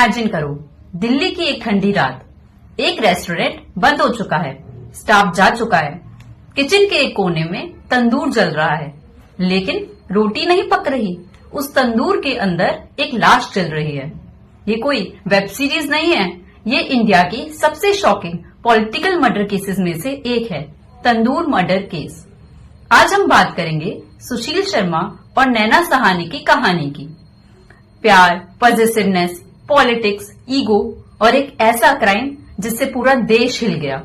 Imagine करो, दिल्ली की एक ठंडी रात, एक रेस्टोरेंट बंद हो चुका है, स्टाफ जा चुका है, किचन के एक कोने में तंदूर जल रहा है, लेकिन रोटी नहीं पक रही। उस तंदूर के अंदर एक लाश जल रही है। ये कोई वेब सीरीज नहीं है, ये इंडिया की सबसे शॉकिंग पॉलिटिकल मर्डर केसेस में से एक है, तंदूर मर्डर केस। आज हम बात करेंगे सुशील शर्मा और नैना सहानी की कहानी की। प्यार, पॉजिटिवनेस, पॉलिटिक्स, ईगो और एक ऐसा क्राइम जिससे पूरा देश हिल गया।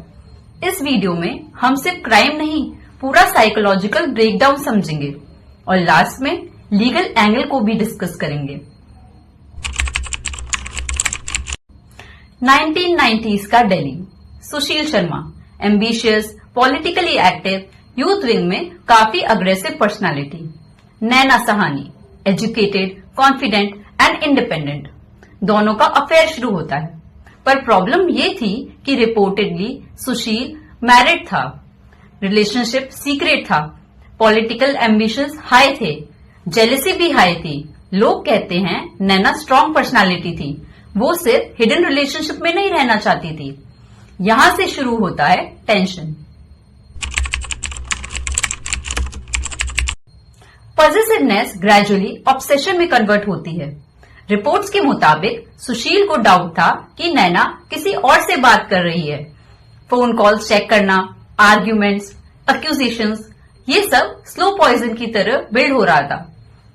इस वीडियो में हम सिर्फ क्राइम नहीं, पूरा साइकोलॉजिकल ब्रेकडाउन समझेंगे और लास्ट में लीगल एंगल को भी डिस्कस करेंगे। 1990s का Delhi. Sushil Sharma ambitious, politically active, youth wing में काफी aggressive personality. Naina Sahni educated, confident and independent. दोनों का अफेयर शुरू होता है, पर प्रॉब्लम ये थी कि रिपोर्टेडली सुशील मैरिड था, रिलेशनशिप सीक्रेट था, पॉलिटिकल एम्बिशंस हाई थे, जेलेसी भी हाई थी। लोग कहते हैं नैना स्ट्रांग पर्सनालिटी थी, वो सिर्फ हिडन रिलेशनशिप में नहीं रहना चाहती थी। यहां से शुरू होता है टेंशन। पॉजिटिवनेस ग्रेजुअली ऑब्सेशन में कन्वर्ट होती है। रिपोर्ट्स के मुताबिक सुशील को डाउट था कि नैना किसी और से बात कर रही है। फोन कॉल्स चेक करना, आर्ग्यूमेंट्स, अक्यूजेशंस, ये सब स्लो पॉइजन की तरह बिल्ड हो रहा था।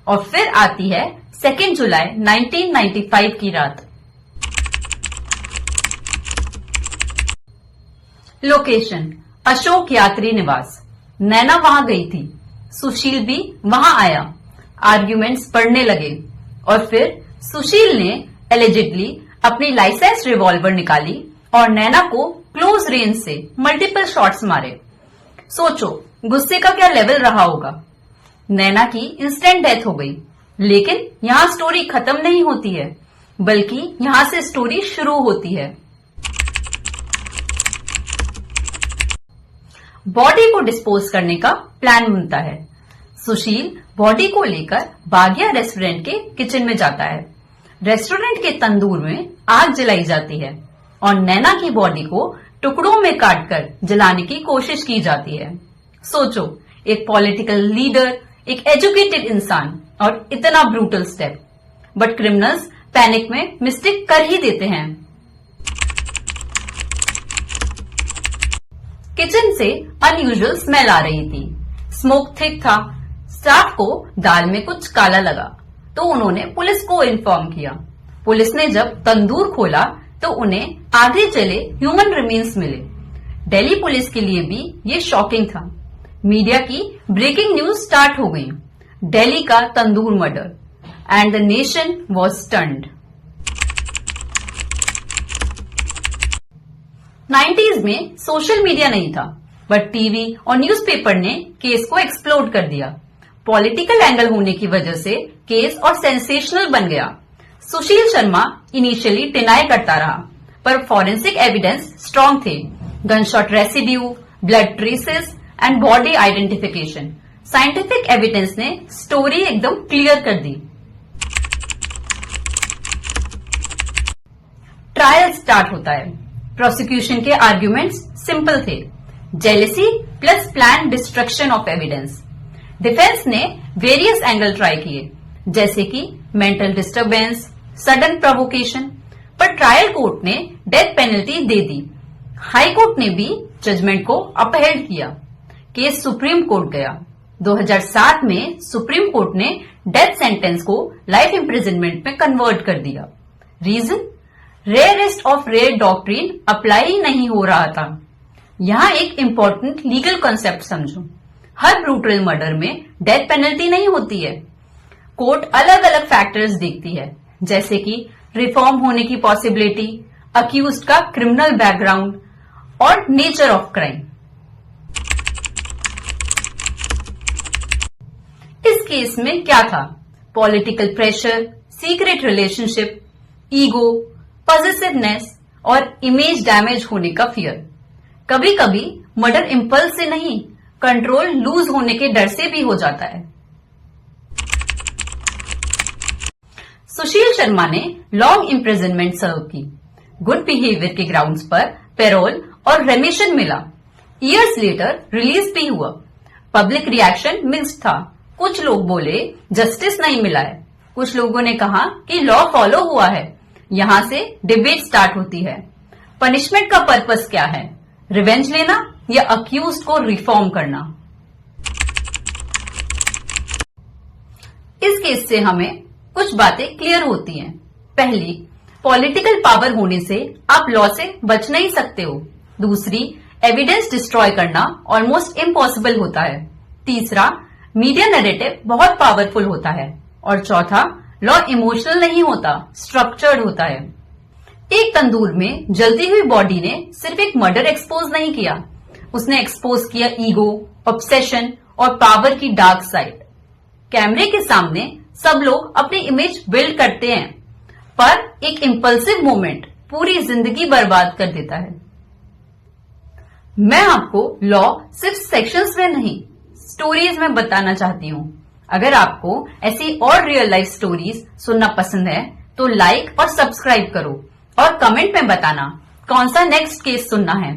और फिर आती है 2 जुलाई 1995 की रात। लोकेशन अशोक यात्री निवास। नैना वहां गई थी, सुशील भी वहां आया। आर्ग्यूमेंट्स बढ़ने लगे और फिर सुशील ने एलिजिडली अपनी लाइसेंस रिवॉल्वर निकाली और नैना को क्लोज रेंज से मल्टीपल शॉट्स मारे। सोचो गुस्से का क्या लेवल रहा होगा। नैना की इंस्टेंट डेथ हो गई, लेकिन यहां स्टोरी खत्म नहीं होती है, बल्कि यहां से स्टोरी शुरू होती है। बॉडी को डिस्पोज करने का प्लान बनता है। सुशील बॉडी को लेकर बागिया रेस्टोरेंट के किचन में जाता है। रेस्टोरेंट के तंदूर में आग जलाई जाती है और नैना की बॉडी को टुकड़ों में काटकर जलाने की कोशिश की जाती है। सोचो, एक पॉलिटिकल लीडर, एक एजुकेटेड इंसान और इतना brutal step, but criminals panic में मिस्टेक कर ही देते हैं। किचन से अनयूजुअल स्मेल आ रही थी, स्मोक थिक था। स्टाफ को दाल में कुछ काला लगा तो उन्होंने पुलिस को इन्फॉर्म किया। पुलिस ने जब तंदूर खोला तो उन्हें आधे जले ह्यूमन रिमेन्स मिले। दिल्ली पुलिस के लिए भी ये शॉकिंग था। मीडिया की ब्रेकिंग न्यूज स्टार्ट हो गई, दिल्ली का tandoor murder, and the nation was stunned. 90s में सोशल मीडिया नहीं था, बट टीवी और न्यूज़पेपर ने केस को एक्सप्लोड कर दिया। पॉलिटिकल एंगल होने की वजह से केस और सेंसेशनल बन गया। सुशील शर्मा इनिशियली डिनाई करता रहा, पर फॉरेंसिक एविडेंस स्ट्रांग थे। Gunshot residue, blood traces and body identification. Scientific evidence ने स्टोरी एकदम क्लियर कर दी। ट्रायल स्टार्ट होता है। प्रोसिक्यूशन के आर्ग्यूमेंट्स सिंपल थे, jealousy plus plan destruction of evidence. Defence ने वेरियस एंगल ट्राई किए, जैसे कि मेंटल डिस्टरबेंस, सडन प्रोवोकेशन, पर ट्रायल कोर्ट ने डेथ पेनल्टी दे दी। हाई कोर्ट ने भी जजमेंट को अपहेल्ड किया। केस सुप्रीम कोर्ट गया। 2007 में सुप्रीम कोर्ट ने डेथ सेंटेंस को लाइफ इम्प्रिजनमेंट में कन्वर्ट कर दिया। Reason, rarest of rare doctrine apply नहीं हो रहा था। यहां एक इंपॉर्टेंट लीगल कॉन्सेप्ट समझो, हर ब्रूटल मर्डर में डेथ पेनल्टी नहीं होती है। कोर्ट अलग अलग फैक्टर्स देखती है, जैसे कि रिफॉर्म होने की पॉसिबिलिटी, अक्यूज्ड का क्रिमिनल बैकग्राउंड और नेचर ऑफ क्राइम। इस केस में क्या था? Political pressure, secret relationship, ego, positiveness और इमेज डैमेज होने का फियर। कभी कभी मर्डर इंपल्स से नहीं, कंट्रोल लूज होने के डर से भी हो जाता है। सुशील शर्मा ने लॉन्ग इम्प्रिजनमेंट सर्व की। गुड बिहेवियर के ग्राउंड्स पर पैरोल और रेमिशन मिला। ईयर्स लेटर रिलीज भी हुआ। पब्लिक रिएक्शन मिक्स्ड था। कुछ लोग बोले जस्टिस नहीं मिला है, कुछ लोगों ने कहा कि लॉ फॉलो हुआ है। यहां से डिबेट स्टार्ट होती है। पनिशमेंट का पर्पस क्या है? रिवेंज लेना या अक्यूज को रिफॉर्म करना? इस केस से हमें कुछ बातें क्लियर होती हैं। पहली, पॉलिटिकल पावर होने से आप लॉ से बच नहीं सकते हो। दूसरी, एविडेंस डिस्ट्रॉय करना ऑलमोस्ट इम्पॉसिबल होता है। तीसरा, मीडिया नैरेटिव बहुत पावरफुल होता है। और चौथा, लॉ इमोशनल नहीं होता, स्ट्रक्चर्ड होता है। एक तंदूर में जलती हुई बॉडी ने सिर्फ एक मर्डर एक्सपोज नहीं किया, उसने एक्सपोज किया ईगो, ऑब्सेशन और पावर की डार्क साइड। कैमरे के सामने सब लोग अपनी इमेज बिल्ड करते हैं, पर एक इंपल्सिव मोमेंट पूरी जिंदगी बर्बाद कर देता है। मैं आपको लॉ सिर्फ सेक्शंस में नहीं, स्टोरीज में बताना चाहती हूँ। अगर आपको ऐसी और रियल लाइफ स्टोरीज सुनना पसंद है तो लाइक और सब्सक्राइब करो और कमेंट में बताना कौन सा नेक्स्ट केस सुनना है।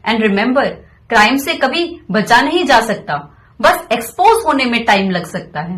एंड रिमेंबर, क्राइम से कभी बचा नहीं जा सकता, बस एक्सपोज होने में टाइम लग सकता है।